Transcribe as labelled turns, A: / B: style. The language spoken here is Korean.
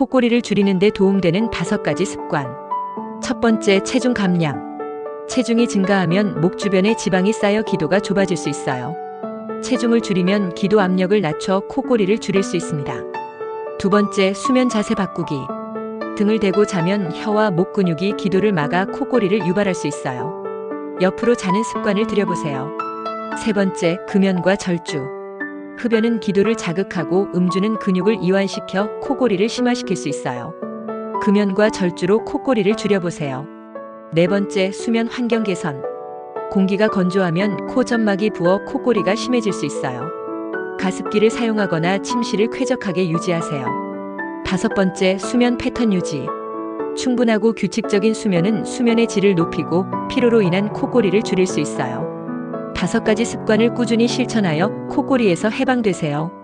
A: 코골이를 줄이는 데 도움되는 5가지 습관. 첫 번째, 체중 감량. 체중이 증가하면 목 주변에 지방이 쌓여 기도가 좁아질 수 있어요. 체중을 줄이면 기도 압력을 낮춰 코골이를 줄일 수 있습니다. 두 번째, 수면 자세 바꾸기. 등을 대고 자면 혀와 목 근육이 기도를 막아 코골이를 유발할 수 있어요. 옆으로 자는 습관을 들여보세요. 세 번째, 금연과 절주. 흡연은 기도를 자극하고 음주는 근육을 이완시켜 코골이를 심화시킬 수 있어요. 금연과 절주로 코골이를 줄여보세요. 네 번째, 수면 환경 개선. 공기가 건조하면 코 점막이 부어 코골이가 심해질 수 있어요. 가습기를 사용하거나 침실을 쾌적하게 유지하세요. 다섯 번째, 수면 패턴 유지. 충분하고 규칙적인 수면은 수면의 질을 높이고 피로로 인한 코골이를 줄일 수 있어요. 5가지 습관을 꾸준히 실천하여 코골이에서 해방되세요.